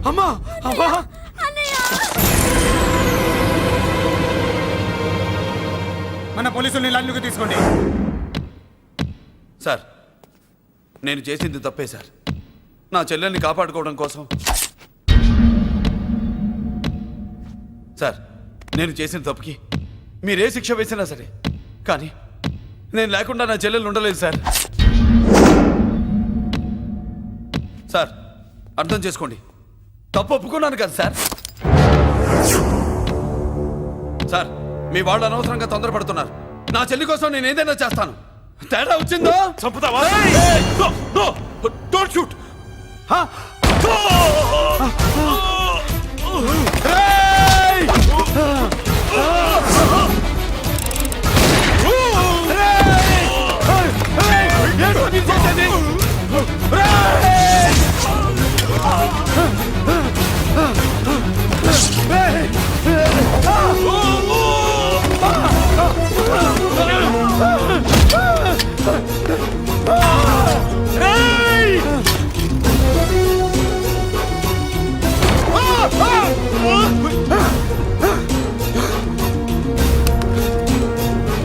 అమ్మా అమ్మా మన పోలీసుల్ని లైన్లోకి తీసుకోండి. సార్ నేను చేసింది తప్పే సార్. నా చెల్లెల్ని కాపాడుకోవడం కోసం సార్ నేను చేసిన తప్పుకి మీరే శిక్ష వేసినా సరే, కానీ నేను లేకుండా నా చెల్లెలు ఉండలేదు సార్. సార్ అర్థం చేసుకోండి, తప్పు ఒప్పుకున్నాను కదా సార్. సార్ మీ వాళ్ళు అనవసరంగా తొందరపడుతున్నారు. నా చెల్లి కోసం నేను ఏదైనా చేస్తాను. తేడా వచ్చిందో చంపుతావా? Don't shoot.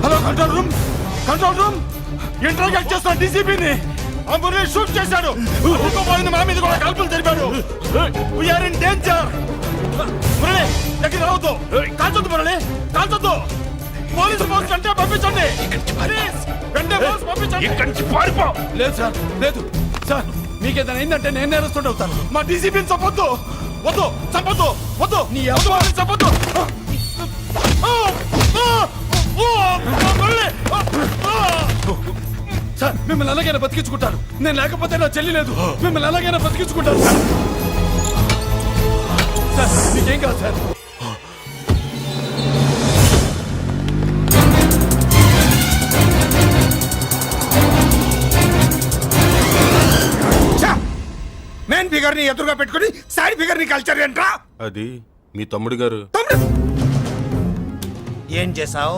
Hello control room interrogate చేస్తున్న డీసీపీని మురళి షూట్ చేశాడు. ఇంకోపోయింది మా మీద కూడా కాల్పులు జరిపాడు. We're in danger. మురళి దగ్గర రావద్దు, కాల్చొద్దు మురళి, కాల్చొద్దు. పోలీసు ఫోర్స్ అంటే పంపించండి, వెంటనే ఫోర్స్ పంపించండి. ఇక్కడి నుంచి పారిపో. లేదు సార్, లేదు సార్, మీకేదైనా అయిందంటే నేను నేరస్తుడు అవుతాను. మా డీసీపీని చంపొద్దు, వద్దు, చంపొద్దు, వద్దు, నీ అవ్వ చంపొద్దు. సార్ మిమ్మల్ని అలాగైనా బతికించుకుంటాను. నేను లేకపోతే నా చెల్లి లేదు. మిమ్మల్ని అలాగైనా బతికించుకుంటాను సార్. సార్ మీకేం కాదు సార్. మెయిన్ ఫిగర్ ని ఎదురుగా పెట్టుకుని సైడ్ ఫిగర్ ని కల్చర్ ఏంట్రా? అది మీ తమ్ముడు గారు. ఏం చేసావు?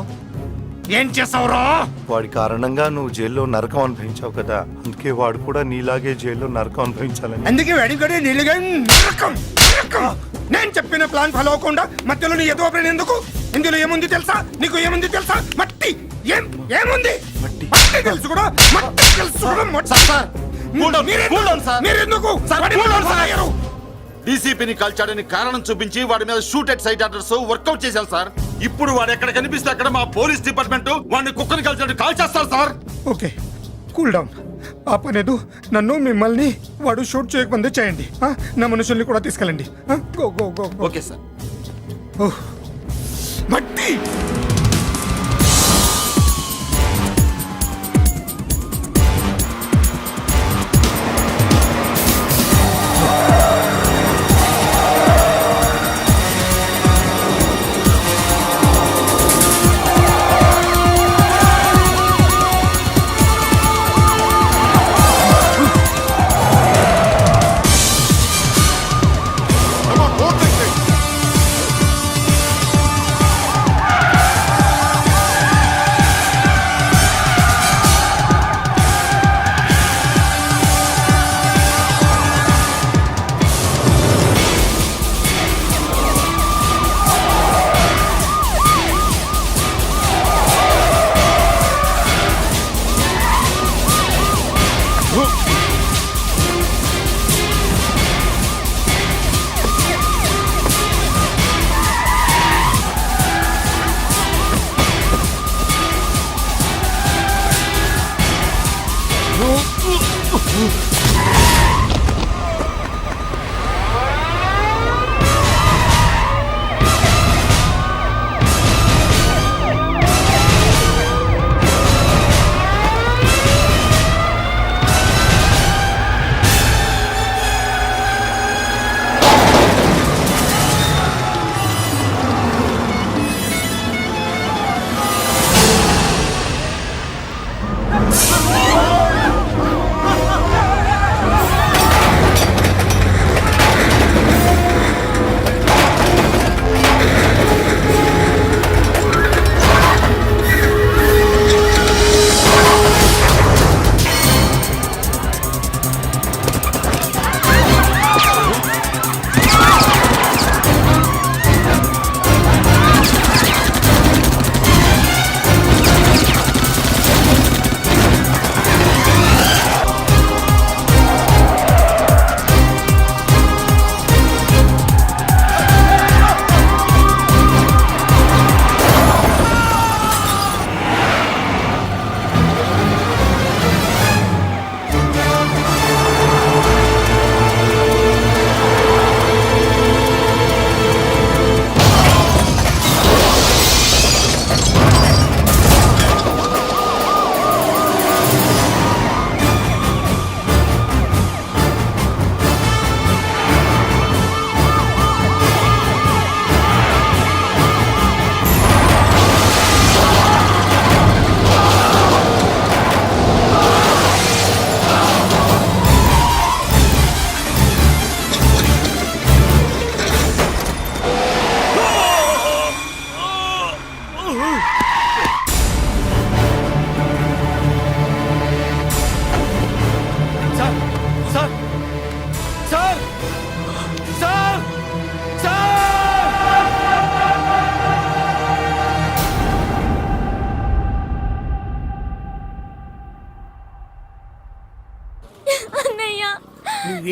ఏం చేసావురా? వాడి కారణంగా నువ్వు జైల్లో నరకం అనుభవించావు కదా, అందుకే వాడు కూడా నీలాగే జైల్లో నరకం అనుభవించాలని. అందుకే వెడిగడి నీళ్ళుగా నరకం. నేను చెప్పిన ప్లాన్ ఫాలో అవ్వకుండా మధ్యలో నీ ఎదురు ప్లాన్ ఎందుకు? ఇందులో ఏముంది తెలుసా? నీకు ఏముంది తెలుసా? మట్టి. ఏముంది? మట్టి తెలుసు కూడా, మట్టి తెలుసు కూడా. మీరెందుకు డీసీపీని కాల్చాడని కారణం చూపించి వాడి మీద shoot at sight orders work out చేశారు సార్. ఇప్పుడు వాడు ఎక్కడ కనిపిస్తే అక్కడ మా పోలీస్ డిపార్ట్మెంట్ వాడిని కుక్కని కాల్చాడు కాల్ చేస్తారు సార్. Okay cool down. ఆ పనేదు నన్ను మిమ్మల్ని వాడు షూట్ చేయకముందే చేయండి. నా మనుషుల్ని కూడా తీసుకెళ్ళండి. Go go go. Okay sir. మట్టి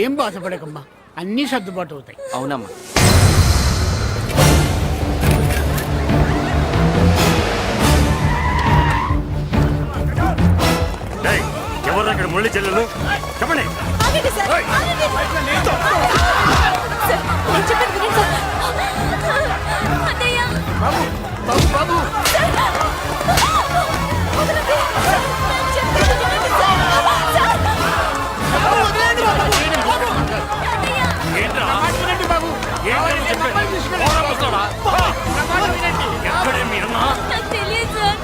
ఏం బాధపడకమ్మా, అన్నీ సర్దుబాటు అవుతాయి. అవునమ్మా. ఎవరు అక్కడ మురళి చెల్లెలు చెప్పండి. ఆగండి సార్, ఆగండి. సార్, నేను చెప్పేది వినండి సార్. అన్నయ్య. సార్. వదలండి. నేను చెప్పేది వినండి సార్. సార్. అన్నయ్య. ఏంట్రా? ఏంటని చెప్పండి. ఎక్కడే మీ అన్న? నాకు తెలియదు సార్.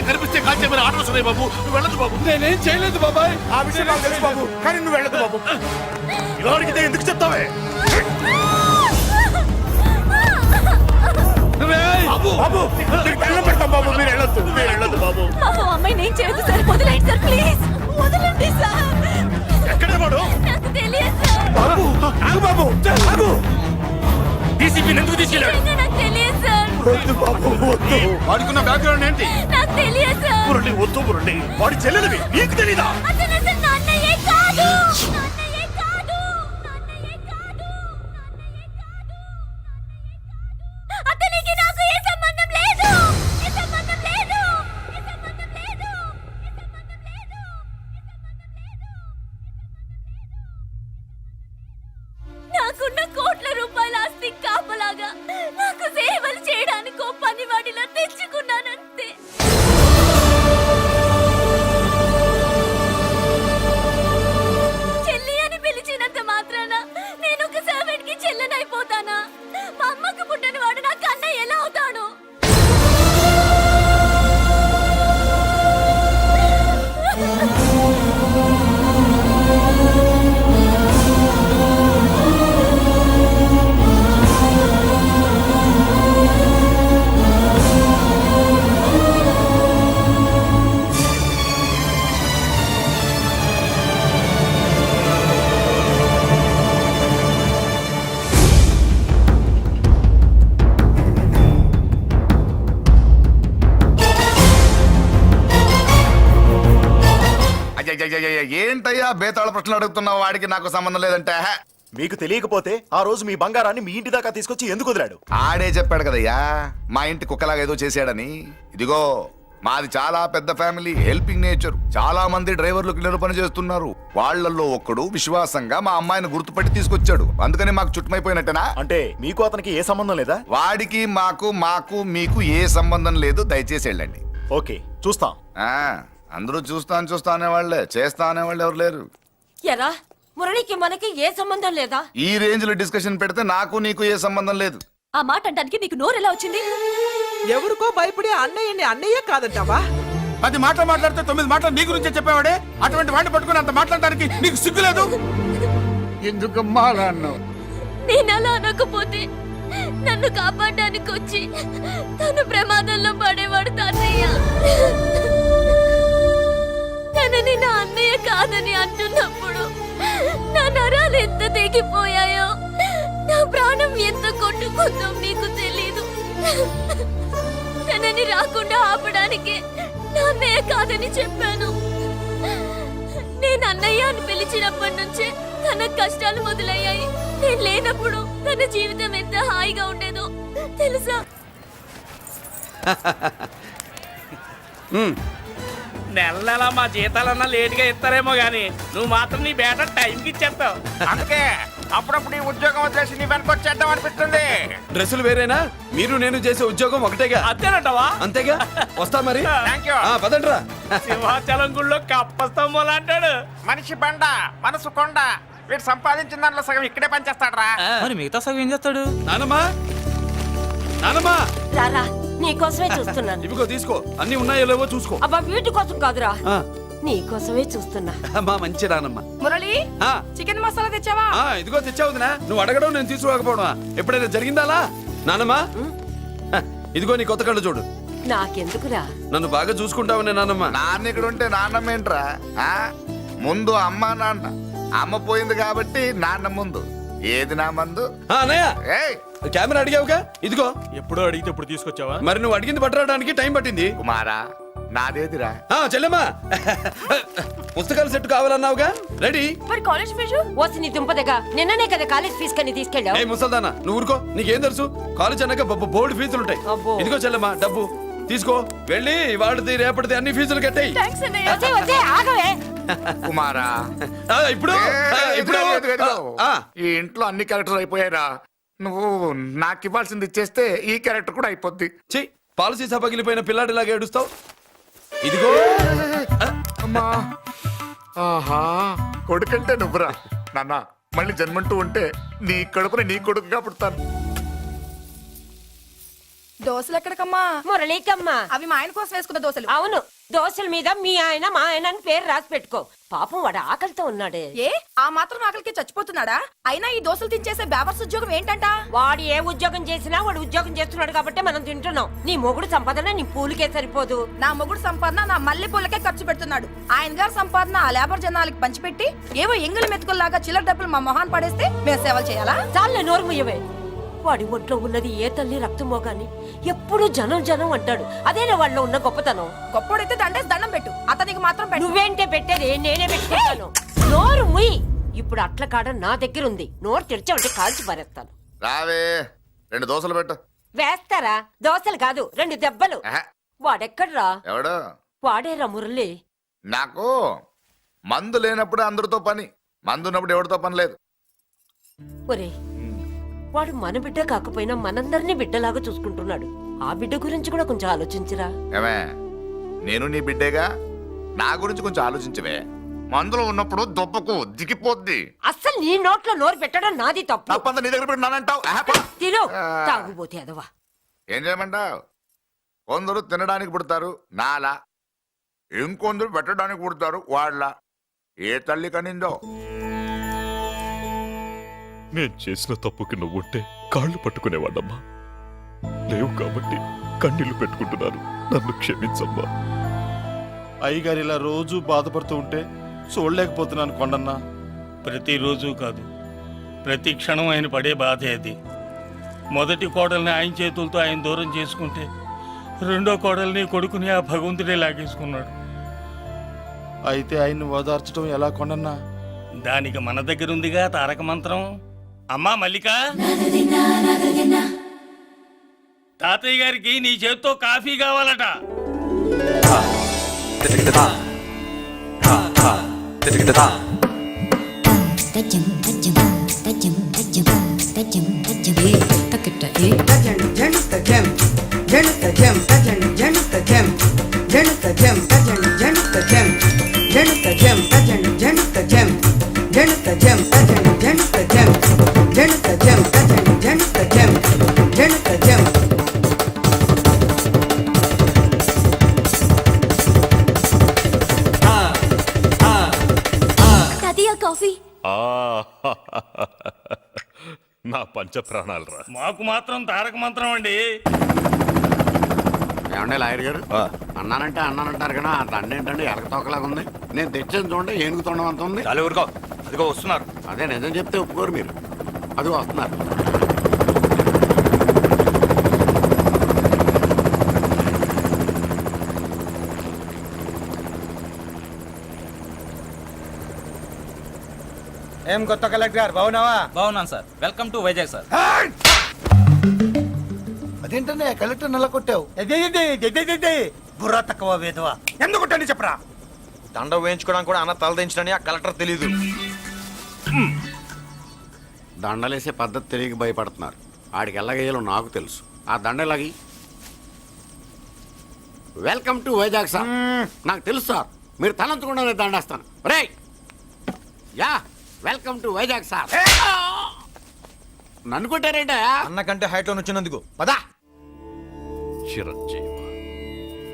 కనిపిస్తే కాల్చేమని ఆర్డర్ వస్తున్నాయి బాబు. నువ్వు వెళ్ళదు బాబు. నేనేం చేయలేదు బాబాయ్. ఆ విషయం నాకు తెలుసు బాబు, కానీ నువ్వు వెళ్ళదు బాబు. ఇలా అడిగితే ఎందుకు చెప్తావే? బాబు బాబు మీకు దండం పెడతాం బాబు, మీరు వెళ్ళొద్దు, మీరు వెళ్ళొద్దు బాబు. బాబు, అమ్మాయి నేను చేయదు సార్. వదిలేండి సార్, ప్లీజ్ వదలండి సార్. ఎక్కడే వాడు? నాకు తెలియదు సార్. బాబు ఆగు బాబు, ఆగు. డీసీపీని ఎందుకు తీసుకెళ్ళాడు? నిజంగా నాకు తెలియదు సార్. వద్దు బాబు, వద్దు. వాడుకున్న బ్యాక్గ్రౌండ్ ఏంటి? నాకు తెలియదు సార్. మురళి వద్దు మురళి, వాడి చెల్లెలివి నీకు తెలీదా? అతను అసలు నా అన్నయ్యే కాదు. నా అన్నయ్యే కాదు. నా అన్నయ్యే కాదు. నా అన్నయ్యే కాదు. అతనికి నాకు ఏ సంబంధం లేదు. ఏ సంబంధం లేదు. ఏ సంబంధం లేదు. ఏ సంబంధం లేదు. నాకున్న కోట్ల రూపాయల ఆస్తి కాపలాగా నాకు సేవలు చేయడానికి ఓ పనివాడిలా తెచ్చుకున్నానంతే. చెల్లి అని పిలిచినంత మాత్రాన నేను ఒక సర్వెంట్ కి చెల్లెనైపోతానా? మా అమ్మకు పుట్టిన వాడు నాకు అన్నయ్య ఎలా అవుతాడు? ఏంటయ్యా బేతాళ ప్రశ్నలు అడుగుతున్నావు? వాడికి నాకు సంబంధం లేదంటే మీకు తెలియకపోతే ఆ రోజు మీ బంగారాన్ని మీ ఇంటి దాకా తీసుకొచ్చి ఎందుకు వదిలాడు? ఆడే చెప్పాడు కదయ్యా మా ఇంటి కుక్కలాగా ఏదో చేశాడని. ఇదిగో మాది చాలా పెద్ద ఫ్యామిలీ, హెల్పింగ్ నేచర్. చాలా మంది డ్రైవర్లు క్లీనర్ పని చేస్తున్నారు. వాళ్ళల్లో ఒక్కడు విశ్వాసంగా మా అమ్మాయిని గుర్తుపట్టి తీసుకొచ్చాడు. అందుకని మాకు చుట్టుమైపోయినట్టేనా? అంటే మీకు అతనికి ఏ సంబంధం లేదా? వాడికి మాకు మీకు ఏ సంబంధం లేదు. దయచేసి వెళ్ళండి. ఓకే, చూస్తాం. ఆ, అందరూ చూస్తా అనేవాళ్లే, చేస్తా అనేవాళ్ళు ఎవరు లేరు. ఎరా, మురళికి మనకి ఏ సంబంధం లేదా? ఈ రేంజ్ లో డిస్కషన్ పెడితే నాకు నీకు ఏ సంబంధం లేదు. ఆ మాట అంటానికి నీకు నోరు ఎలా వచ్చింది? ఎవరికో భయపడి అన్నయ్యని అన్నయ్య కాదంటావా? 10 మాటలు మాట్లాడితే 9 మాటలు నీ గురించే చెప్పేవాడే. అటువంటి వాడిని పట్టుకుని అంత మాట్లాడడానికి నీకు సిగ్గులేదు? ఎందుకమ్మా అలా అన్నావు? నేను అలా అనకపోతే నన్ను కాపాడడానికి వచ్చి తను ప్రమాదంలో పడేవాడు తాతయ్య. తనని నా అన్నయ్య కాదని అంటున్నప్పుడు నా నరాలు ఎంత తెగిపోయాయో, నా ప్రాణం ఎంత కొట్టుకుందో నీకు తెలీదు. తనని రాకుండా ఆపడానికి నా అన్నయ్య కాదని చెప్పాను. నేను అన్నయ్య అని పిలిచినప్పటి నుంచే తన కష్టాలు మొదలయ్యాయి. నేను లేనప్పుడు తన జీవితం ఎంత హాయిగా ఉండేదో తెలుసా? నెల నెల మా జీతాలన్నా లేటుగా ఇస్తారేమో గానీ నువ్వు మాత్రం నీ బేట టైంకి ఇచ్చేస్తావు. అందుకే అప్పుడప్పుడు ఈ ఉద్యోగం వదిలేసి నీ వెనక వచ్చేద్దాం అనిపిస్తుంది. డ్రెస్సులు వేరేనా? మీరు నేను చేసే ఉద్యోగం ఒకటేగా. అంతేనంటావా? అంతేగా. వస్తా మరి. Thank you. పదండ్రా. సింహాచలం గుళ్ళో కప్పస్తంభం అంటాడు. మనిషి బండ, మనసు కొండ. వీడు సంపాదించిన దాంట్లో సగం ఇక్కడే పనిచేస్తాడు. మరి మిగతా సగం ఏం చేస్తాడు? నానమ్మా, నానమ్మా, రారా, నీకోసమే చూస్తున్నాను. ఇవిగో తీసుకో. అన్ని ఉన్నాయో లేవో చూసుకో. అబ్బా, వీటి కోసం కాదురా, ఆ, నీకోసమే చూస్తున్నా. మా మంచి నానమ్మ. మురళి, ఆ, చికెన్ మసాలా తెచ్చావా? ఇదిగో తెచ్చావుదినా. నువ్వు అడగడం నేను తీసుకోకపోవడం ఎప్పుడైనా జరిగిందాలా? నానమ్మా, ఇదిగో నీ కొత్త కళ్ళు చూడు. నాకెందుకురా? నన్ను బాగా చూసుకుంటావనే నానమ్మ. నాన్న ఇక్కడ ఉంటే నాన్నమ్మ ఏంట్రా? ఆ? ముందు అమ్మ నాన్న. అమ్మ పోయింది కాబట్టి నాన్న ముందు. ఏది నా మందు? అన్నయ్య, ఏయ్ కెమెరా అడిగావుగా, ఇదిగో. ఎప్పుడో అడిగితే ఇప్పుడు తీసుకొచ్చావా? మరి నువ్వు అడిగింది పట్టడానికి టైం పట్టింది. కుమారా, నాదేదిరా చెల్లెమ్మా పుస్తకాల సెట్ కావాలన్నావుగా రెడీ. మరి కాలేజ్ ఫీజు వస్తే నీ దుంపదగా నిన్ననే కదా కాలేజ్ ఫీజు కని తీసుకెళ్ళావు. ఏ ముసల్దానా నువ్వు ఊరుకో, నీకేం తెలుసు? కాలేజ్ అన్నాక బోర్డు ఫీజులు ఉంటాయి. అబ్బో. ఇదిగో చెల్లెమ్మా డబ్బు తీసుకో, వెళ్ళి వాడిది రేపటిది అన్ని ఫీజులు కట్టాయి. వచ్చే వచ్చే ఆగవే. కుమారా ఇప్పుడు ఇప్పుడు ఈ ఇంట్లో అన్ని క్యారెక్టర్ అయిపోయారా? నువ్వు నాకు ఇవ్వాల్సింది ఇచ్చేస్తే ఈ క్యారెక్టర్ కూడా అయిపోద్ది. చెయ్యి, పాలసీ పగిలిపోయిన పిల్లాడిలాగా ఏడుస్తావు. ఇదిగో అమ్మా ఆహా కొడుకంటే నువ్వురా నాన్న. మళ్ళీ జన్మంటూ ఉంటే నీ కడుపున నీ కొడుకుగా పుడతాను. దోశలు ఎక్కడికమ్మా? మురళీకమ్మా. అవి మా ఆయన కోసం వేసుకున్న దోశలు. అవును, దోశల మీద మీ ఆయన మా ఆయన అని పేరు రాసి పెట్టుకో. పాపం వాడు ఆకలితో ఉన్నాడే. ఏ ఆ మాత్రం ఆకలికి చచ్చిపోతున్నాడా? అయినా ఈ దోశలు తినేసే బేవర్స్ ఉద్యోగం ఏంటంట? వాడు ఏ ఉద్యోగం చేసినా వాడు ఉద్యోగం చేస్తున్నాడు కాబట్టి మనం తింటున్నాం. నీ మొగుడు సంపాదన నీ పూలికే సరిపోదు. నా మొగుడు సంపాదన నా మల్లె పూలకే ఖర్చు పెడుతున్నాడు. ఆయన గారి సంపాదన ఆ లేబర్ జనాలకి పంచిపెట్టి ఏవో ఎంగిలి మెతుకుల్లాగా చిల్లర డబ్బులు మా మొహాన్ పడేస్తే మేము సేవలు చేయాలా? చాలే నోరు ముయ్యవే. వాడి ఒంట్లో ఉన్నది ఏ తల్లి రక్తమో గాని ఎప్పుడు జనం జనం అంటాడు. అదేనా వాళ్ళలో ఉన్న గొప్పతనం. గొప్పోడైతే దండేసి దండం పెట్టు, అతనికి మాత్రం పెట్టు. నువ్వేంటే పెట్టేది, నేనే పెట్టుకుంటాను. నోరు ముయ్యి. ఇప్పుడు అట్ల కాడ నా దగ్గర ఉంది. నోరు తెరిచావంటే కాల్చి పారేస్తాను. రావే 2 దోశలు పెట్టు. వేస్తారా? దోశలు కాదు 2 దెబ్బలు. ఆహా, వాడెక్కడ్రా? ఎవడు? వాడేరా మురళి. నాకు మందు లేనప్పుడు అందరితో పని, మందు ఉన్నప్పుడు ఎవరితో పని లేదు. ఒరే, వాడు మన బిడ్డ కాకపోయినా మనందరినీ బిడ్డలాగా చూసుకుంటున్నాడు. ఆ బిడ్డ గురించి కూడా కొంచెం ఆలోచించరా. ఏమే నేను నీ బిడ్డేగా, నా గురించి కొంచెం ఆలోచించవే. మందులో ఉన్నప్పుడు దొప్పకు దిగిపోద్ది. అస్సలు నీ నోట్లో నోరు పెట్టడం నాది తప్పు. తప్పంతా నీ దగ్గర పెట్టినానంటావు. తిను, తాగుబోతే అదవా. ఏం చేయమంటావు? కొందరు తినడానికి పుడతారు నాలా, ఇంకొందరు పెట్టడానికి పుడతారు వాళ్ళ. ఏ తల్లి కనిందో. నేను చేసిన తప్పుకి నువ్వుంటే కాళ్ళు పట్టుకునేవాడమ్మా. లేవు కాబట్టి కన్నీళ్లు పెట్టుకుంటున్నాను. నన్ను క్షమించమ్మా. అయ్యగారు ఇలా రోజు బాధపడుతూ ఉంటే చూడలేకపోతున్నాను కొండన్నా. ప్రతిరోజు కాదు, ప్రతి క్షణం ఆయన పడే బాధే అది. మొదటి కోడల్ని ఆయన చేతులతో ఆయన దూరం చేసుకుంటే రెండో కోడల్ని కొడుకుని ఆ భగవంతుడే లాగేసుకున్నాడు. అయితే ఆయన్ని ఓదార్చడం ఎలా కొండన్నా? దానికి మన దగ్గర ఉందిగా తారక మంత్రం. అమ్మా మల్లిక, తాతయ్య గారికి నీ చేత్తో కాఫీ కావాలట. కాఫీ. నా పంచ ప్రాణాలు రా. మాకు మాత్రం తారక మంత్రం అండి. ఏమండే లాయర్ గారు, అన్నానంటారు కదా, ఆ దండ ఏంటంటే ఎలకతోకలాగా ఉంది. నేను తెచ్చాను చూడండి, ఏనుగు తొండం అంత ఉంది. చాలు ఊరుకో, అదిగో వస్తున్నారు. అదే నిజం చెప్తే ఒప్పుకోరు మీరు. అది వస్తున్నారు. ఏం కొత్త కలెక్టర్ బాగున్నావా? బాగున్నాను sir. Welcome to Vizag sir. అదేంటనే కలెక్టర్ నెల కొట్టావు? బుర్ర తక్కువ వేదవా. ఎందుకు కొట్టండి చెప్పరా? దండ వేయించుకోవడానికి కూడా అన్న తలదించడని ఆ కలెక్టర్ తెలీదు. దండలేసే పద్ధతి తెలియక భయపడుతున్నారు. ఆడికి ఎలాగేయాలో నాకు తెలుసు. ఆ దండలాగి వెల్కమ్ టు వైజాగ్ సార్. నాకు తెలుసు సార్, మీరు తలంచకుండానే దండేస్తాను. రే యా వెల్కమ్ టు వైజాగ్ సార్. నన్ను కొట్టారేంటా? అన్నకంటే హైట్ లో వచ్చినందుకు పదా. చిరంజీవి,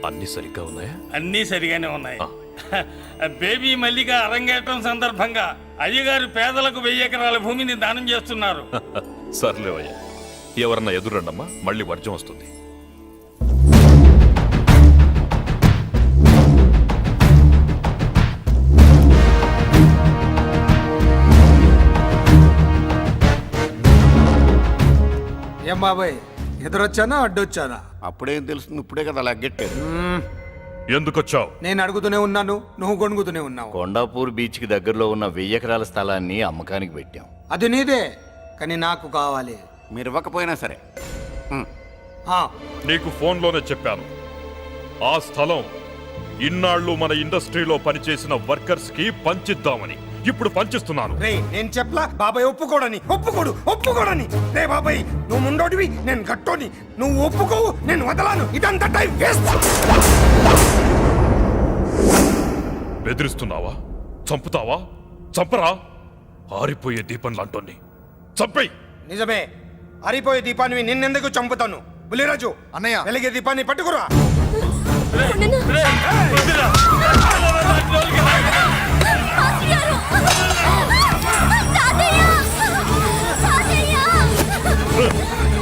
అన్ని సరిగ్గా ఉన్నాయా? అన్నీ సరిగానే ఉన్నాయి. బేబీ మల్లిక అరంగేట్రం సందర్భంగా అయ్యగారు పేదలకు 1000 ఎకరాల భూమిని దానం చేస్తున్నారు. సర్లేవయ్యా, ఎవరన్నా ఎదురండమ్మా, మళ్ళీ వర్జం వస్తుంది. ఏం బాబాయ్, ఎదురొచ్చానా అడ్డొచ్చానా? అప్పుడేం తెలుస్తుంది, ఇప్పుడే కదా లగ్గెట్టారు. ఎందుకొచ్చావు? నేను అడుగుతూనే ఉన్నాను, నువ్వు గొణుగుతూనే ఉన్నావు. కొండాపూర్ బీచ్ కి దగ్గరలో ఉన్న 1000 ఎకరాల స్థలాన్ని అమ్మకానికి పెట్టాం. అది నీదే, కానీ నాకు కావాలి. మీరు ఇవ్వకపోయినా సరే. ఆ, నీకు ఫోన్లోనే చెప్పాను. ఆ స్థలం ఇన్నాళ్ళు మన ఇండస్ట్రీలో పనిచేసిన వర్కర్స్ కి పంచిద్దామని. ఇప్పుడు పంచిస్తున్నాను. రే నేను చెప్పలా బాబాయ్ ఒప్పుకోడని. ఒప్పుకోడని. రే బాబాయ్ నువ్వు ముండోడివి, నేను గట్టోని. నువ్వు ఒప్పుకోవు, నేను వదలాను. ఇదంతా టైం వేస్ట్. బెదిరిస్తున్నావా? చంపుతావా? చంపరా? ఆరిపోయే దీపం లాంటోని చంపేయ్. నిజమే, ఆరిపోయే దీపాన్ని నిన్నెందుకు చంపుతాను? బుల్లిరాజు అన్నయ్య. వెలిగే దీపాన్ని పట్టుకురా.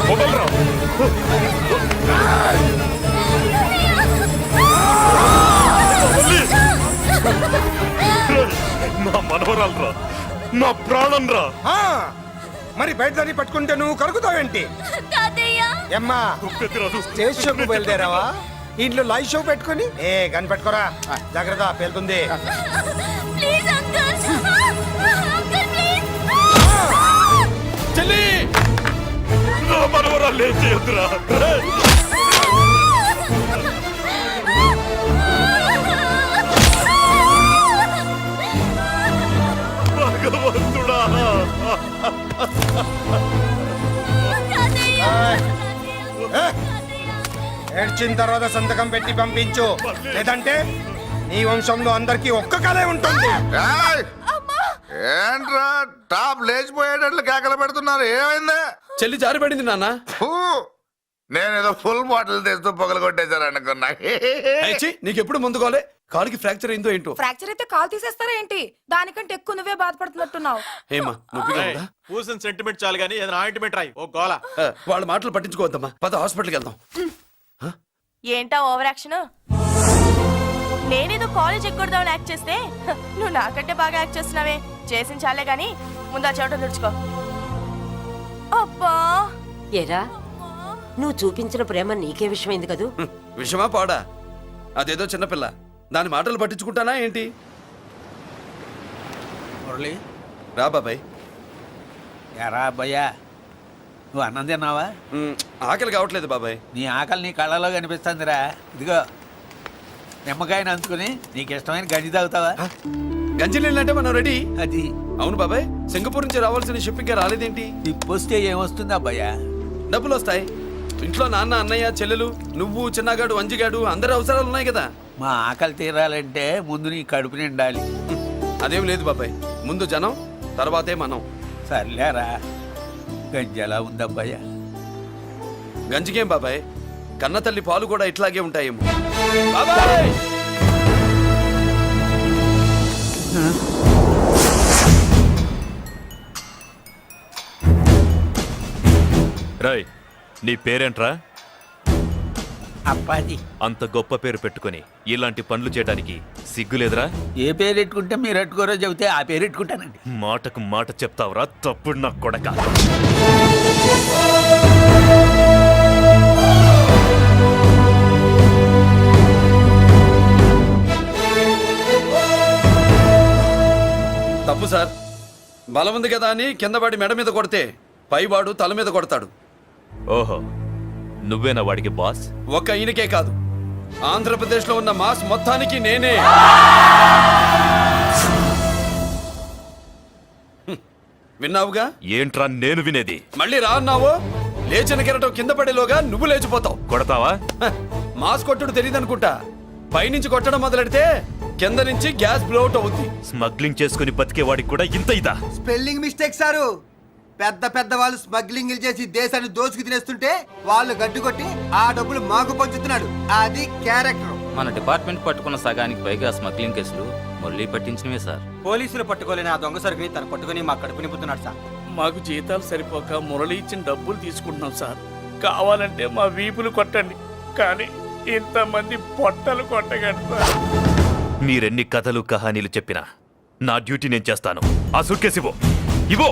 వదలరా. నా మనవరాలరా, నా ప్రాణం రా. ఆ, మరి బయట దాన్ని పట్టుకుంటే నువ్వు కరుగుతావేంటి? అమ్మా స్టేజ్ షోకు బయలుదేరావా? ఇంట్లో లైవ్ షో పెట్టుకుని ఏ గన్ పెట్టుకోరా, జాగ్రత్త పేలుతుంది. చెల్లి నా మనవరాలు ఏం చేయొద్దురా. భగవంతుడా. ఏడ్చిన తర్వాత సంతకం పెట్టి పంపించు, లేదంటే నీ వంశంలో అందరికీ ఒక్క కలే ఉంటుంది. ఏయ్! ఏంట్రా టాప్ లేచిపోయేటట్లు కేకలు పెడుతున్నారు? ఏమైంది? చెల్లి జారిపడింది నాన్న. ఫూ! నేనేదో ఫుల్ బాటిల్ తెస్తూ పొగలు కొట్టేశారు అనుకున్నా. నీకెప్పుడు ముందుకోలే? కాలుకి ఫ్రాక్చర్ అయిందో ఏంటో. ఫ్రాక్చర్ అయితే కాల్ తీసేస్తారా ఏంటి? దానికంటే ఎక్కువ నువ్వే బాధపడుతున్నట్టున్నావు. ఏమా నొప్పిగా ఉందా? పూసిన సెంటిమెంట్ చాలు గానీ ఏదైనా ఆయింట్మెంట్ రాయి. ఓ గోల. వాళ్ళ మాటలు పట్టించుకోవద్దమ్మా, పద హాస్పిటల్కి వెళ్దాం. ఏంటా ఓవర్ యాక్షన్? నేనేదో కాలేజ్ ఎక్కడదామని యాక్ట్ చేస్తే నువ్వు నాకంటే బాగా యాక్ట్ చేస్తున్నావే. చేసిన చాలే గాని ముందు ఆ చెవిట తుడుచుకో. అబ్బా ఏరా, నువ్వు చూపించిన ప్రేమ నీకే విషయమైంది కదూ. విషమా పాడా? అదేదో చిన్నపిల్ల, దాని మాటలు పట్టించుకుంటానా ఏంటి? మురళి రా బాబాయ్. ఎరా అబ్బాయ్యా, నువ్వు అన్నం తిన్నావా? ఆకలి కావట్లేదు బాబాయ్. నీ ఆకలి నీ కళ్ళలో కనిపిస్తుందిరా. ఇదిగో నిమ్మకాయని అంచుకుని నీకు ఇష్టమైన గంజి తాగుతావా? గంజి నీళ్ళంటే మనం రెడీ. అది అవును బాబాయ్, సింగపూర్ నుంచి రావాల్సిన షిప్పింగ్ రాలేదేంటి? తిప్పొస్తే ఏమొస్తుంది అబ్బాయ్యా? డబ్బులు వస్తాయి. ఇంట్లో నాన్న, అన్నయ్య, చెల్లెలు, నువ్వు, చిన్నగాడు, అంజిగాడు అందరి అవసరాలు ఉన్నాయి కదా. మా ఆకలి తీరాలంటే ముందు నీ కడుపు నిండాలి. అదేం లేదు బాబాయ్, ముందు జనం తర్వాతే మనం. సర్లేరా, గంజి ఎలా ఉంది అబ్బాయ్యా? గంజికేం బాబాయ్, కన్న తల్లి పాలు కూడా ఇట్లాగే ఉంటాయేమో. బాబాయ్ రాయ్, నీ పేరేంట్రా? అప్పాది. అంత గొప్ప పేరు పెట్టుకొని ఇలాంటి పనులు చేయడానికి సిగ్గులేదురా? ఏ పేరు పెట్టుకుంటే మీరు పెట్టుకోరో చెబితే ఆ పేరు పెట్టుకుంటానండి. మాటకు మాట చెప్తావురా తప్పుడు నా కొడక. తప్పు సార్. బలం ఉంది కదా అని కిందవాడి మెడ మీద కొడితే పైవాడు తల మీద కొడతాడు. ఓహో, నువ్వేనా వాడికి బాస్? ఒక్క ఈయనకే కాదు, ఆంధ్రప్రదేశ్లో ఉన్న మాస్ మొత్తానికి నేనే. విన్నావుగా? ఏంట్రా నేను వినేది? మళ్ళీ రా అన్నావు, లేచిన కెరటం కింద పడేలోగా నువ్వు లేచిపోతావు. కొడతావా? మాస్ కొట్టుడు తెలియదనుకుంటా. పైనుంచి కొట్టడం మొదలెడితే కింద నుంచి గ్యాస్ బ్లౌట్ అవుద్ది. స్మగ్లింగ్ చేసుకుని బతికే వాడికి కూడా ఇంత ఇదా? Spelling mistake sir. పెద్ద పెద్ద వాళ్ళు స్మగ్లింగ్ చేసి దేశాన్ని దోచుకు తినేస్తుంటే వాళ్ళు గడ్డు కొట్టి ఆ డబ్బులు మాకు పంచుతున్నాడు. అది క్యారెక్టర్. మన డిపార్ట్మెంట్ పట్టుకున్న సగానికి పైగా స్మగ్లింగ్ కేసులు మురళి పట్టించినవే సార్. పోలీసులు పట్టుకోలేని ఆ దొంగ సరుకుని తను పట్టుకుని మా కడుపు నింపుతున్నాడు సార్. మాకు జీతాలు సరిపోక మురళి ఇచ్చిన డబ్బులు తీసుకుంటున్నాం సార్. కావాలంటే మా వీపులు కొట్టండి, కానీ ఇంతమంది పొట్టలు కొట్టగండి సార్. మీరెన్ని కథలు కహానీలు చెప్పినా నా డ్యూటీ నేను చేస్తాను. ఆ సూట్కేస్ ఇవ్వు. ఇవ్వు.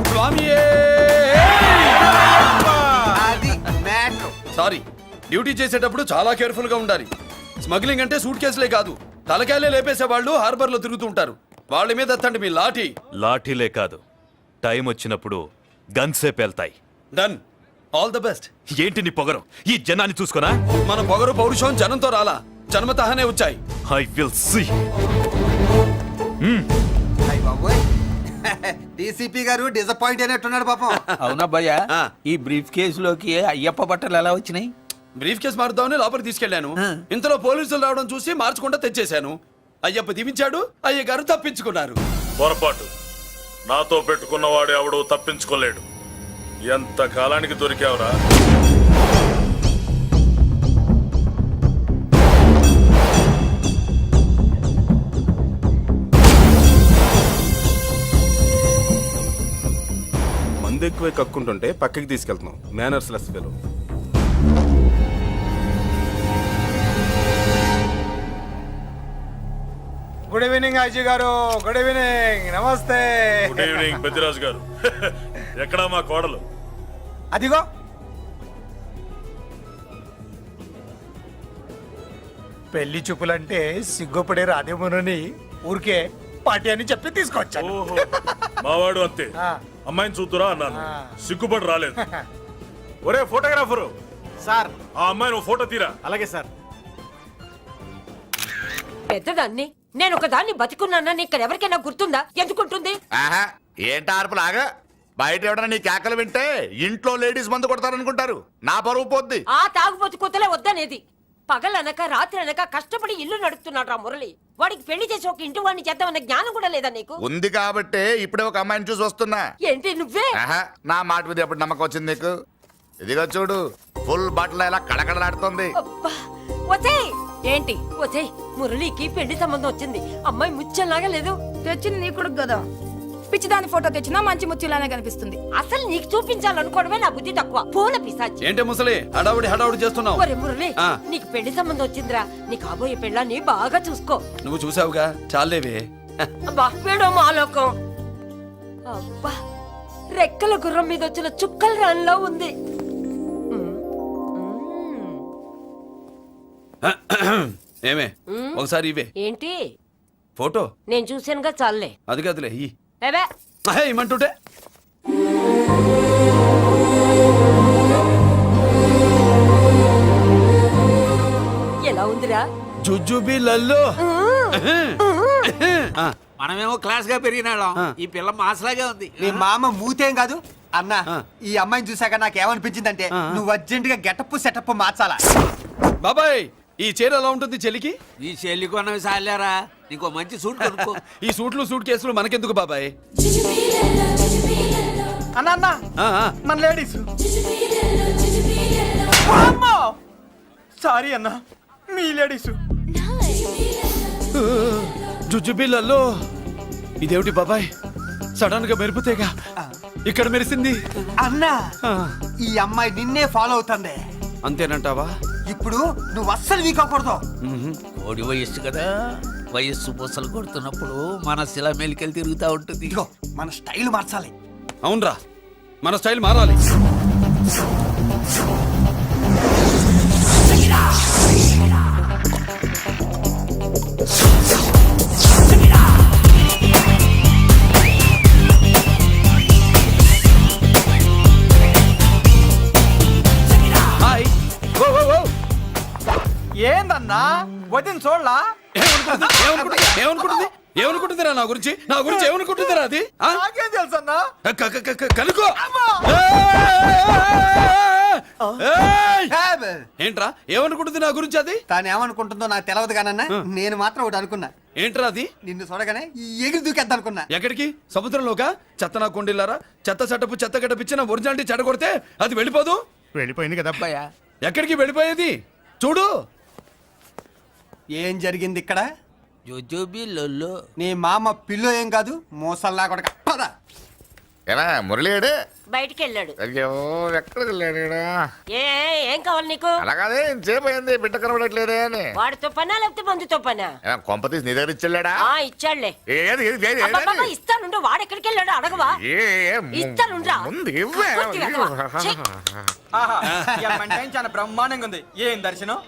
స్వామియే డ్యూటీ చేసేటప్పుడు చాలా కేర్ఫుల్ గా ఉండాలి. స్మగ్లింగ్ అంటే సూట్ కేసులే కాదు, తలకాయలే లేపేసే వాళ్ళు హార్బర్ లో తిరుగుతూ ఉంటారు. వాళ్ళ మీద ఎత్తండి మీ లాఠీ. లాఠీలే కాదు, టైం వచ్చినప్పుడు గన్సే పేల్తాయి. డన్. All the best. ఏంటి నీ పొగరు? ఈ జనాన్ని చూసుకోనా? మన పొగరు పౌరుషం జనంతో రాలా, జన్మతహనే వచ్చాయి. I will see. డీసీపీ గారు డిసప్పాయింట్ అయినట్టున్నాడు పాపం. అవునబ్బయ్యా, ఈ బ్రీఫ్ కేసులోకి అయ్యప్ప బట్టలు ఎలా వచ్చినాయి? బ్రీఫ్ కేసు మారుద్దామని లోపలికి తీసుకెళ్లాను. ఇంతలో పోలీసులు రావడం చూసి మార్చకుండా తెచ్చేశాను. అయ్యప్ప దీవించాడు, అయ్య గారు తప్పించుకున్నారు. పొరపాటు. నాతో పెట్టుకున్నవాడు ఎవడు తప్పించుకోలేడు. ఎంత కాలానికి దొరికావురా? మందు ఎక్కువ కక్కుంటుంటే పక్కకి తీసుకెళ్తున్నాం. Manners less fellow. Good evening Ajay గారు. Good evening. నమస్తే. గుడ్ ఈవినింగ్ పెద్దిరాజు గారు. ఎక్కడా మా కోడలు? అదిగో పెళ్లి చూపులంటే సిగ్గుపడే రాధేమునని ఊరికే పార్టీ అని చెప్పి తీసుకొచ్చాను. ఓహో, మావాడు అంతే. అమ్మాయిని చూద్దురా అన్నాను, సిగ్గుపడి రాలేదు. ఒరే ఫోటోగ్రాఫరు సార్, ఆ అమ్మాయిని ఓ ఫోటో తీరా. అలాగే సార్. పెద్దదాన్ని నేను ఒక దాన్ని బతికున్నానని ఇక్కడ ఎవరికైనా గుర్తుందా? ఎందుకుంటుంది? ఆహా, ఏంటి ఆర్పులాగా? బయట ఎవడన్నా నీ కేకలు వింటే ఇంట్లో లేడీస్ మందు కొడతారనుకుంటారు. నా పరువు పోద్ది. ఆ తాగుబోతు కూతలే వద్దనేది. పగలనక రాత్రి అనక కష్టపడి ఇల్లు నడుపుతున్నాడు రా మురళి. వాడికి పెళ్లి చేసి ఒక ఇంటి వాడిని చేద్దామన్న జ్ఞానం కూడా లేదా నీకు? ఉంది కాబట్టే ఇప్పుడే ఒక అమ్మాయిని చూసి వస్తున్నా. ఏంటి నువ్వే? ఆహా, నా మాట మీద ఎప్పుడు నమ్మకం వచ్చింది నీకు? ఇదిగో చూడు, ఫుల్ బట్టలు ఎలా కడకడలాడుతుంది. అబ్బా, వచ్చేయ్. ఏంటి వచ్చేయ్, మురళికి పెళ్లి సంబంధం వచ్చింది. అమ్మాయి ముచ్చల్లాగా లేదు. తెచ్చింది నీ కొడుకు కదా, పిచ్చిదాని ఫోటో తెచ్చినా మంచి ముత్యంలానే కనిపిస్తుంది. అసలు నీకు చూపించాలనుకోవడమే నా బుద్ధి తక్కువ. పూల పిశాచి. ఏంటే ముసలి హడావుడి హడావుడి చేస్తున్నావు? ఒరే మురళి, నీకు పెళ్లి సంబంధం వచ్చిందిరా. నీ కాబోయే పెళ్ళాన్ని బాగా చూసుకో. నువ్వు చూసావుగా, చాలేవే. అబ్బా, వీడో మాలోకం. అబ్బా, రెక్కల గుర్రం మీద వచ్చిన చుక్కల రాన్లో ఉంది. ఏమే, ఒకసారి ఇవే. ఏంటి ఫోటో? నేను చూసానుగా, చాలే. అది కాదులే, ఏవే ఇమ్మంటుంటే. ఎలా ఉందిరా? జుజుబి లల్లో. మనమేమో క్లాస్ గా పెరిగినాళ్ళం, ఈ పిల్ల మాసలాగే ఉంది. నీ మామ మూతేం కాదు అన్న. ఈ అమ్మాయిని చూసాక నాకేమనిపించిందంటే నువ్వు అర్జెంట్ గా గెటప్ సెటప్ మార్చాలా. బాబాయ్, ఈ చీర ఎలా ఉంటుంది చెలికి? ఈ చెల్లి కొన్నవి సాలేరా, నీకో మంచి సూట్ కొనుక్కో. ఈ సూట్లు సూట్ కేసులు మనకెందుకు బాబాయ్? అన్న అన్న, మన లేడీస్. సారీ అన్న, మీ లేడీస్. జుజుబిళ్ళల్లో ఇదేమిటి బాబాయ్? సడన్ గా మెరుపుతేగా ఇక్కడ మెరిసింది. అన్నా, ఈ అమ్మాయి నిన్నే ఫాలో అవుతుంది. అంతేనంటావా? ఇప్పుడు నువ్వు అస్సలు వీక్ అవ్వకూడదు. కోడి వయస్సు కదా, వయస్సు పూసలు కొడుతున్నప్పుడు మన శిల మెలికలు తిరుగుతూ ఉంటుంది. ఇదిగో మన స్టైల్ మార్చాలి. అవునరా, మన స్టైల్ మారాలి. ఏందన్నా వదిన చూడలా? ఏమనుకుంటుంది? ఏమనుకుంటుందిరా నా గురించి? నా గురించి ఏమనుకుంటుందిరా అది? నాకేం తెలుసు అన్నా. కనుకో. ఏంట్రా ఏమనుకుంటుంది నా గురించి అది? తాను ఏమనుకుంటుందో నాకు తెలియదు కానన్నా, నేను మాత్రం ఒకటి అనుకున్నా. ఏంట్రా అది? నిన్ను చూడగానే ఎగిరి దూకేద్దాం అనుకున్నా. ఎక్కడికి? సముద్రంలోగా? చెత్త నా కొండిల్లారా, చెత్త సెటపు చెత్త గడపిచ్చిన ఒరిజినాలిటీ చెడగొడితే అది వెళ్ళిపోదు. వెళ్ళిపోయింది కదా అబ్బాయా. ఎక్కడికి వెళ్ళిపోయేది? చూడు ఏం జరిగింది ఇక్కడ. జోజోబి లొల్లో. నీ మామ పిల్లో ఏం కాదు, మోసల్లా కొడక. పద. ఏనా మురళీడే బయటికి వెళ్ళాడు. అయ్యో ఎక్కడికి వెళ్ళాడు ఈడ? ఏం కావాలి నీకు? అలాగే ఇంతసేపు అయింది బిడ్డ కనబడట్లేదే అని. వాడితో పనా లేకపోతే మందుతో పనా? కొంప తీసి నీ దగ్గర ఇచ్చాడా? ఇచ్చాడులే. ఏది ఏది ఏది అబ్బబ్బబ్బ, ఇస్తానుండు. వాడు ఎక్కడికి వెళ్ళాడు అడగవా? ఇస్తానుండ్రా. ముందు ఇవ్వే. కొద్ది వెధవా. ఛీ. చాలా బ్రహ్మాండంగా ఉంది. ఏం దర్శనం?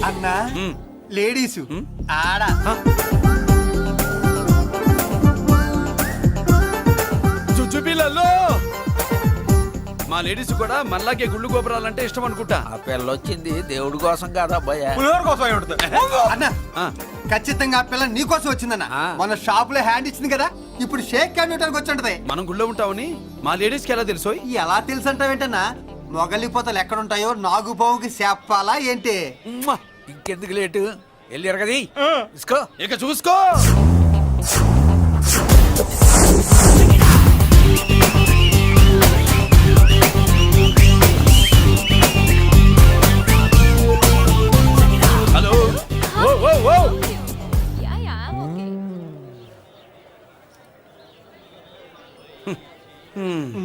అన్నా లేడీస్ ఆడ చుచ్చుపిల్లల్లో మా లేడీస్ కూడా మనలాగే గుళ్ళు గోపురాలంటే ఇష్టం అనుకుంటా. ఆ పిల్ల వచ్చింది దేవుడి కోసం కాదు అబ్బాయి, పులిహోర కోసం అన్న. ఖచ్చితంగా ఆ పిల్ల నీ కోసం వచ్చిందన్న. మన షాప్ లో హ్యాండ్ ఇచ్చింది కదా, ఇప్పుడు షేక్ హ్యాండ్ ఇవ్వడానికి వచ్చి ఉంటది. మనం గుళ్ళో ఉంటామని మా లేడీస్ కి ఎలా తెలుసు? ఎలా తెలుసు అంటావేంటన్నా? మొగలిపోతలు ఎక్కడుంటాయో నాగుబావుకి చెప్పాలా ఏంటి? ఇంకెందుకు లేటు, వెళ్ళారు కదా తీసుకో. ఇక చూసుకో. హలో. ఓ ఓ ఓ.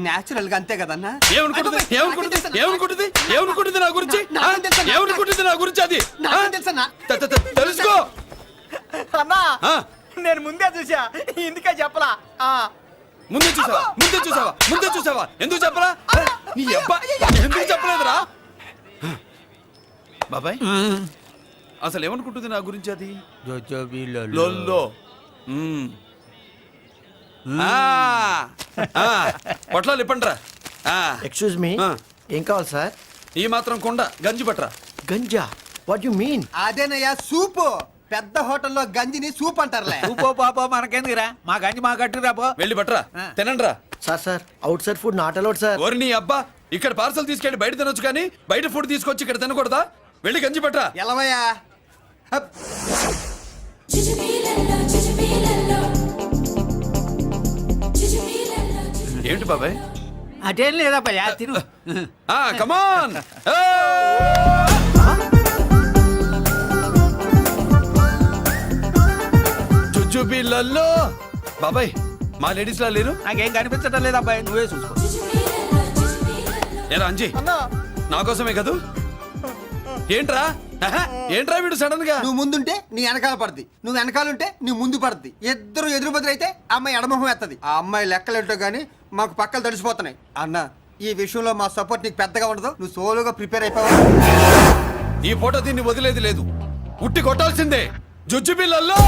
నేచురల్ గా అంతే కదన్నా. ఏమనుకుంటుంది నా గురించి? ఏమనుకుంటుంది నా గురించి? అది తెలుసుకో అన్నా. ఆ. నేను ముందే చూసా, ఇందుకే చెప్పలా. ముందే చూసావా? ఎందుకు చెప్పరా? నీ అబ్బా ఎందుకు చెప్పలేదురా? బాబాయ్ అసలు ఏమనుకుంటుంది నా గురించి? అది లొల్లో. పొట్లాలు ఇప్పండ్రా. ఎక్స్క్యూజ్ మీ, ఏం కావాలి సార్? ఈ మాత్రం కొండ గంజి పట్రా. గంజా? What you mean? అదేనయ్యా సూపు. పెద్ద హోటల్లో గంజిని సూప్ అంటారులే. ఊపో పాపో మనకెందుకురా, మా గంజి మా కట్టురా పో. వెళ్ళి పట్రా, తినండ్రా. Sir outside food not allowed sir. ఓరి నీ అబ్బా, ఇక్కడ పార్సల్ తీసుకెళ్ళి బయట తినొచ్చు కానీ బయట ఫుడ్ తీసుకొచ్చి ఇక్కడ తినకూడదా? వెళ్ళి గంజి పట్రా. ఎలవయ్యా. ఏంటి బాబాయ్? అదేం లేదబ్బా, తిను. కమాన్. చుచ్చుపిల్లల్లో బాబాయ్ మా లేడీస్ లా లేరు. నాకేం కనిపించడం లేదు అబ్బాయి, నువ్వే చూసుకో. ఏరా అంజీ, నా కోసమే కదూ? ఏంట్రా వీడు సడన్ గా? నువ్వు ముందుంటే నీ వెనకాల పడుద్ది, నువ్వు వెనకాలంటే నీ ముందు పడుద్ది. ఇద్దరు ఎదురు బదులు అయితే అమ్మాయి ఎడమొహం ఎత్తది. ఆ అమ్మాయి లెక్కలేంటో గానీ మాకు పక్కలు తడిసిపోతున్నాయి. అన్న, ఈ విషయంలో మా సపోర్ట్ నీకు పెద్దగా ఉండదు. నువ్వు సోలోగా ప్రిపేర్ అయిపోవాలి. ఈ ఫోటో దీన్ని వదిలేది లేదు, ఉట్టి కొట్టాల్సిందే. జుజ్జు పిల్లల్లో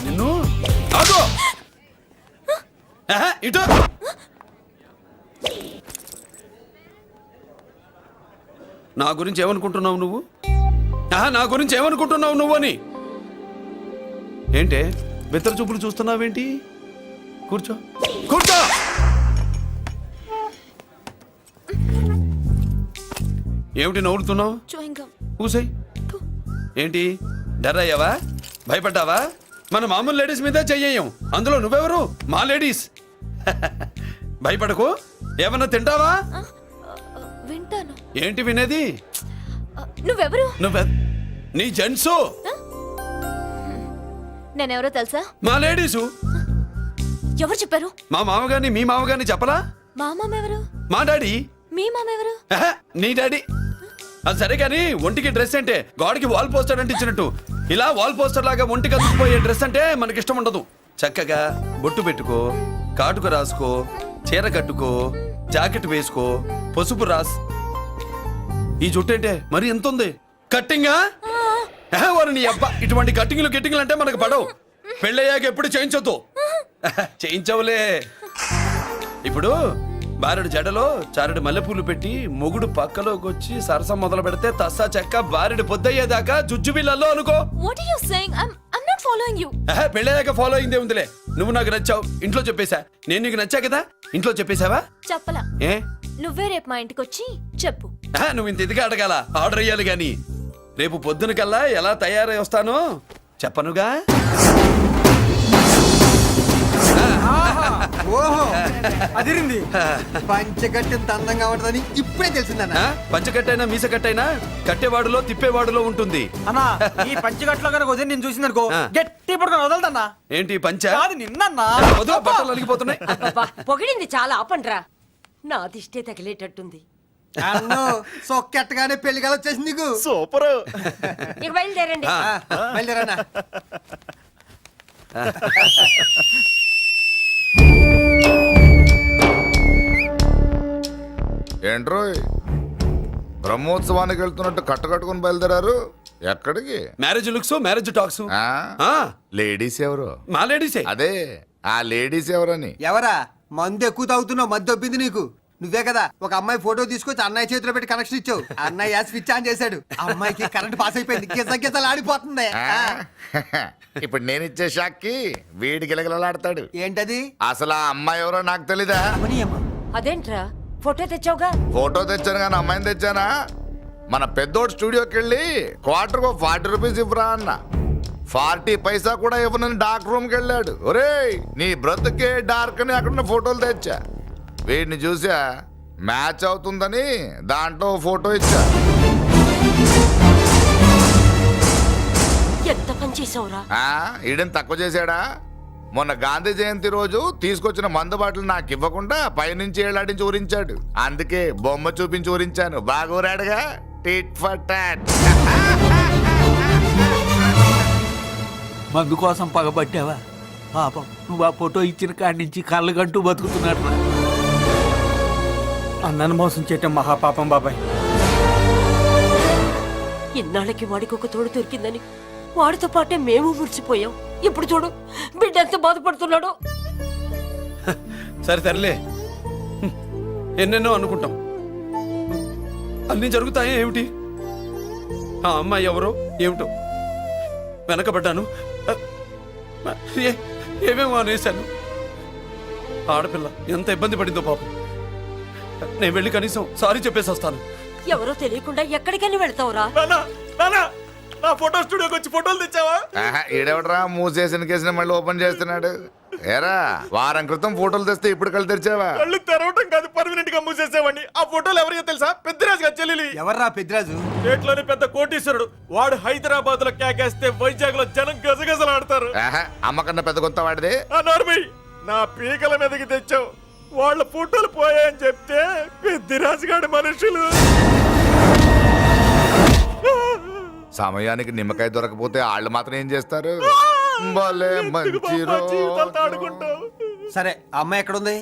నిన్ను ఆగో. ఇటు నా గురించి ఏమనుకుంటున్నావు నువ్వు అని? ఏంటే బెత్తర చూపులు చూస్తున్నావేంటి? కూర్చో. ఏమిటి నవ్వుతున్నావు? కూసై. ఏంటి డర్ అయ్యావా? భయపడ్డావా? మన మామూలు లేడీస్ మీద చెయ్యం, అందులో నువ్వెవరు? మా లేడీస్. భయపడకు. ఏమన్నా తింటావా? వింటాను. ఏంటి వినేది? నువ్వెవరు? నీ జెంట్సు. నేనెవరో తెలుసా? మా లేడీసు. ఎవరు చెప్పారు? మా మామగారిని మీ మామగారిని చెప్పలా? మా మామ ఎవరు? మా డాడీ. మీ మామ ఎవరు? నీ డాడీ. అది సరే కానీ ఒంటికి డ్రెస్ అంటే గోడకి వాల్ పోస్టర్ అంటే ఇచ్చినట్టు ఇలా వాల్ పోస్టర్ లాగా ఒంటికి అందుకుపోయే డ్రెస్ అంటే మనకి ఇష్టం ఉండదు. చక్కగా బొట్టు పెట్టుకో, కాటుక రాసుకో, చీర కట్టుకో, జాకెట్ వేసుకో, పసుపు రాస్. ఈ జుట్టు అంటే మరి ఎంత ఉంది? కట్టింగా? వారు నీ అబ్బా, ఇటువంటి కట్టింగ్లు అంటే మనకు పడవు. పెళ్ళయ్యాక ఎప్పుడు చేయించొద్దు. చేయించవులే. ఇప్పుడు బారెడు జడలో చారెడు మల్లెపూలు పెట్టి మొగుడు పక్కలోకి వచ్చి సరసం మొదలు పెడితే తస్సా చెక్క బారెడు పొద్దయ్యేదాకా జుజ్జు బిళ్ళల్లో అనుకో. What are you saying? I'm not following you. పెళ్ళయ్యాక ఫాలో అయిందే ఉందిలే. నువ్వు నాకు నచ్చావు, ఇంట్లో చెప్పేశా. నేను నీకు నచ్చా కదా, ఇంట్లో చెప్పేశావా? చెప్పలా. ఏ నువ్వే రేపు మా ఇంటికి వచ్చి చెప్పు. నువ్వు ఇంత ఇదిగా అడగాల, ఆర్డర్ అయ్యాలి గాని. రేపు పొద్దున కల్లా ఎలా తయారై వస్తానో చెప్పనుగా. ఓహో అదిరింది పంచగట్టెంత అందంగా ఉంటుందని ఇప్పుడే తెలిసిందన్న. పంచకట్టైనా మీసకట్టైనా కట్టేవాడులో తిప్పేవాడులో ఉంటుంది. అన్నా ఈ పంచగట్లో కనుక వదిలి నేను చూసిందనుకో గట్టి పడుకొని వదలదన్నా. ఏంటి పంచ కాదు నిన్నన్నా. వదిలో బట్టలు అలిగిపోతున్నాయి. అబ్బబ్బా, పొగిడింది చాలా ఆపండ్రా. నా దిష్టే తగిలేటట్టుంది. అన్ను సొక్కెట్టగానే పెళ్లి కల వచ్చేసింది నీకు. సూపర్. ఇక బయలుదేరండి. బయలుదేరన్నా. ఏంట్రోయ్ బ్రహ్మోత్సవానికి వెళ్తున్నట్టు కట్టుకొని బయలుదేరారు? ఎక్కడికి? Marriage looks, marriage talks. Ladies ఎవరు? మా లేడీసే. అదే ఆ లేడీస్ ఎవరని. ఎవరా? మందు ఎక్కువ తాగుతున్నావు, మధ్య ఒప్పింది నీకు. నువ్వే కదా ఒక అమ్మాయి ఫోటో తీసుకొచ్చి అన్నయ్య చేతిలో పెట్టి కనెక్షన్ ఇచ్చావు. అన్నయ్య స్విచ్ ఆన్ చేశాడు, అమ్మాయికి కరెంట్ పాస్ అయిపోయింది, గిజగిజలు ఆడిపోతుంది. ఇప్పుడు నేను ఇచ్చే షాక్కి వీడి గిలగిలలాడతాడు. ఏంటది? అసలు ఆ అమ్మాయి ఎవరో నాకు తెలీదా? అదేంట్రా ఫోటో తెచ్చావుగా? ఫోటో తెచ్చాను కానీ అమ్మాయిని తెచ్చానా? మన పెద్దోడు స్టూడియోకి వెళ్ళి క్వార్టర్ 40 రూపీస్ ఇవ్వరా అన్న. 40 పైసా కూడా ఇవ్వనని డార్క్ రూమ్కి వెళ్ళాడు. ఒరేయ్ నీ బ్రతుకే డార్క్ అని అక్కడ ఫోటోలు తెచ్చా. వీడిని చూసా మ్యాచ్ అవుతుందని దాంట్లో ఫోటో ఇచ్చా. ఎంత పని చేసావురా? ఈడని తక్కువ చేశాడా? మొన్న గాంధీ జయంతి రోజు తీసుకొచ్చిన మందు బాటలు నాకు ఇవ్వకుండా పైనుంచి ఏళ్ళాడించి ఊరించాడు. అందుకే బొమ్మ చూపించి ఊరించాను. బాగా ఊరాడుగా. Tit for tat. మందు కోసం పగబట్టావా? పాపం నువ్వు ఆ ఫోటో ఇచ్చిన కాడి నుంచి కళ్ళు గంటూ బతుకుతున్నాడు. అన్నను మోసం చేయటం మహాపాపం బాబాయ్. ఇన్నాళ్ళకి వాడికి ఒక తోడు దొరికిందని వాడితో పాటే మేము మురిసిపోయాం. ఇప్పుడు చూడు బిడ్డ ఎంత బాధపడుతున్నాడో. సరే తరలే, ఎన్నెన్నో అనుకుంటాం, అన్నీ జరుగుతాయా ఏమిటి? ఆ అమ్మాయి ఎవరో ఏమిటో వెనకబడ్డాను, ఏమేమో అనేశాను. ఆడపిల్ల ఎంత ఇబ్బంది పడిందో పాపం. నేను వెళ్ళి కనీసం సారీ చెప్పేసి వస్తాను. ఎవరో తెలియకుండా ఎక్కడికని వెళ్తావురా? నా ఫోటో స్టూడియోకి వచ్చి ఫోటోలు తెచ్చావా? ఈడెవడరా మూసేసిన కేసుని మళ్ళీ ఓపెన్ చేస్తున్నాడు? ఏరా వారం క్రితం ఫోటోలు తెస్తే ఇప్పుడు కళ్ళు తెరిచావా? కళ్ళు తెరవటం కాదు, పర్మనెంట్ గా మూసేసేవాడిని. ఆ ఫోటోలు ఎవరికో తెలుసా? పెద్దరాజు గారి చెల్లెలి. ఎవర్రా పెద్దరాజు? స్టేట్లోని పెద్ద కోటీశ్వరుడు. వాడు హైదరాబాద్ లో కేకేస్తే వైజాగ్ లో జనం గజగజలాడతారు. అమ్మకన్నా పెద్ద కొత్త వాడిదే. నా పీకల మీదకి తెచ్చావు. వాళ్ళ ఫోటోలు పోయాయని చెప్తే పెద్దరాజు గారి మనుషులు. సమయానికి నిమ్మకాయ దొరకపోతే వాళ్ళు మాత్రం ఏం చేస్తారు? భలే మంచి రోజు. సరే అమ్మాయి ఎక్కడుంది?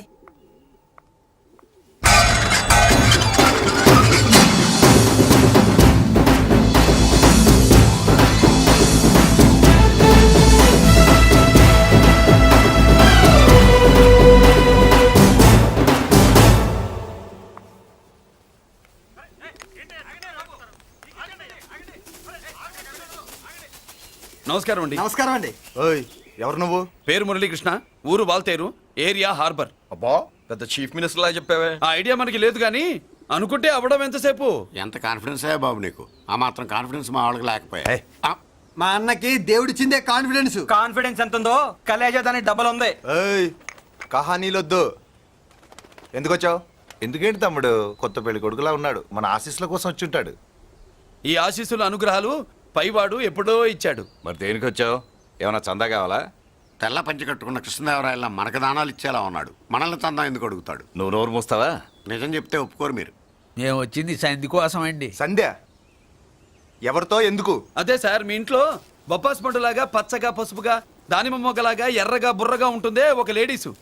నమస్కారం అండి. నమస్కారం అండి. ఓయ్ ఎవరు నువ్వు? పేరు మురళీకృష్ణ, ఊరు వాల్తేరు, ఏరియా హార్బర్. అబ్బా పెద్ద చీఫ్ మినిస్టర్ లా చెప్పావే. ఆ ఐడియా మనకి లేదు కానీ అనుకుంటే అవ్వడం ఎంతసేపు? ఎంత కాన్ఫిడెన్స్ అయ్యా బాబు నీకు? ఆ మాత్రం కాన్ఫిడెన్స్ మా వాళ్ళకి లేకపోయా. మా అన్నకి దేవుడిచ్చిందే కాన్ఫిడెన్స్. కాన్ఫిడెన్స్ ఎంత ఉందో కలేజా దాని డబల్ ఉంది. ఏయ్ కహానీలొద్దు. ఎందుకు వచ్చావు? ఎందుకేంటి తమ్ముడు కొత్త పెళ్లి కొడుకులా ఉన్నాడు. మన ఆశీస్సుల కోసం వచ్చి ఉంటాడు. ఈ ఆశీస్సుల అనుగ్రహాలు పైవాడు ఎప్పుడో ఇచ్చాడు. మరి దేనికి వచ్చావు? ఏమైనా చందా కావాలా? తెల్ల పంచి కట్టుకున్న కృష్ణదేవరాయల మనకు దానాలు ఇచ్చేలా ఉన్నాడు. మనల్ని చందా ఎందుకు అడుగుతాడు? నువ్వు నోరు మూస్తావా? నిజం చెప్తే ఒప్పుకోరు మీరు. మేము వచ్చింది సంధి కోసం అండి. సంధ్య ఎవరితో ఎందుకు? అదే సార్, మీ ఇంట్లో బొప్పాస్ పండులాగా పచ్చగా పసుపుగా దానిమ్మ మొగ్గలాగా ఎర్రగా బుర్రగా ఉంటుందే ఒక లేడీసు.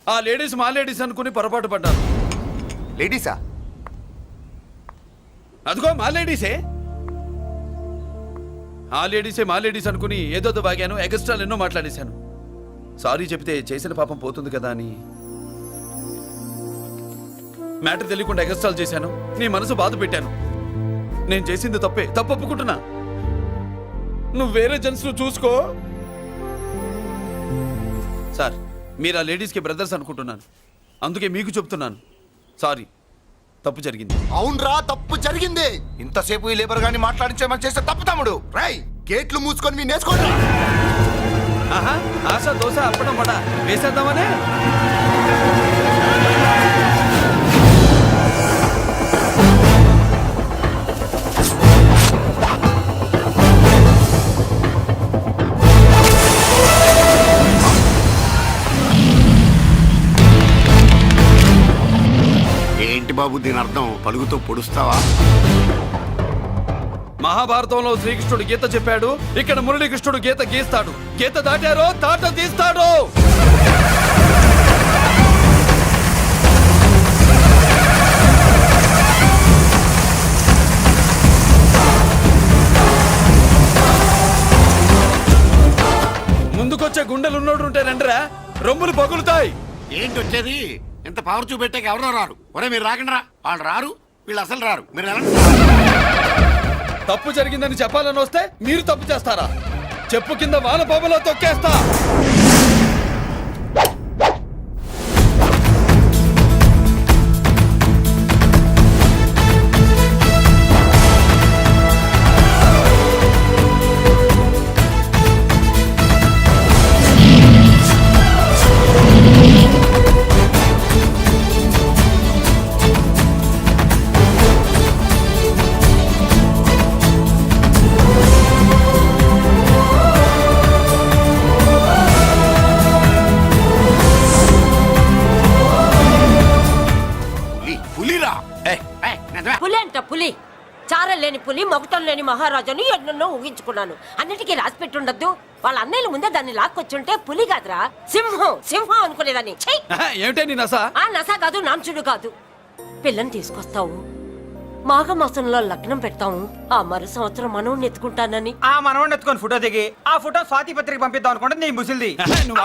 ఆ లేడీస్ మా లేడీస్ అనుకుని పొరపాటు పడ్డాను. లేడీసా? అదిగో మా లేడీసే. ఆ లేడీసే మా లేడీస్ అనుకుని ఏదో బాగాను, ఎగస్ట్రాలు ఎన్నో మాట్లాడేశాను. సారీ చెప్తే చేసిన పాపం పోతుంది కదా అని మ్యాటర్ తెలియకుండా ఎగస్ట్రాలు చేశాను. నీ మనసు బాధ పెట్టాను. నేను చేసింది తప్పే, తప్పు ఒప్పుకుంటున్నా. నువ్వు వేరే జెంట్స్ చూసుకో. సార్, మీరు ఆ లేడీస్కి బ్రదర్స్ అనుకుంటున్నాను, అందుకే మీకు చెప్తున్నాను. సారీ, తప్పు జరిగింది. అవునరా తప్పు జరిగింది. ఇంతసేపు ఈ లేబర్ గాని మాట్లాడించేమని చేస్తే తప్పు తమ్ముడు. రై గేట్లు మూసుకొని మీ నేర్చుకోండి. ఆహా, ఆశ దోశ అప్పడం వడ వేసేద్దామనే. బాబు దీని అర్థం పలుగుతో పొడుస్తావా? మహాభారతంలో శ్రీకృష్ణుడు గీత చెప్పాడు, ఇక్కడ మురళీకృష్ణుడు గీత గీస్తాడు. గీత దాటారో తాట తీస్తాడు. ముందుకొచ్చే గుండెలున్నోడు ఉంటే రండిరా, రొమ్ములు పగులుతాయి. ఏంటి వచ్చేది? ఇంత పవర్ చూపెట్టాక ఎవరో రారు. ఒరే మీరు రాకండి రా. వాళ్ళు రారు, వీళ్ళు అసలు రారు. మీరు ఎలా? తప్పు జరిగిందని చెప్పాలని వస్తే మీరు తప్పు చేస్తారా? చెప్పు కింద వాన పాపలో తొక్కేస్తా. పులి, పులిరా. పులి అంట పులి. చారం లేని పులి, మొగటం లేని మహారాజుని ఎన్నెన్నో ఊహించుకున్నాను. అన్నిటికీ రాసి పెట్టుండద్దు. వాళ్ళ అన్నయ్యల ముందే దాన్ని లాక్కొచ్చుంటే పులి కాదురా, సింహం సింహం అనుకునేదాన్ని. ఛీ! ఏమిటే నీ నస? ఆ నస కాదు, నాంచుడు కాదు. పిల్లని తీసుకొస్తావు, మాఘమాసంలో లగ్నం పెడతాము. ఆ మరు సంవత్సరం మనోడిని ఎత్తుకుంటానని ఆ మనవాడిని ఎత్తుకొని ఫోటో దిగి ఆ ఫోటో స్వాతి పత్రిక పంపిద్దాం అనుకుంటే నీ ముసిల్ది. నువ్వు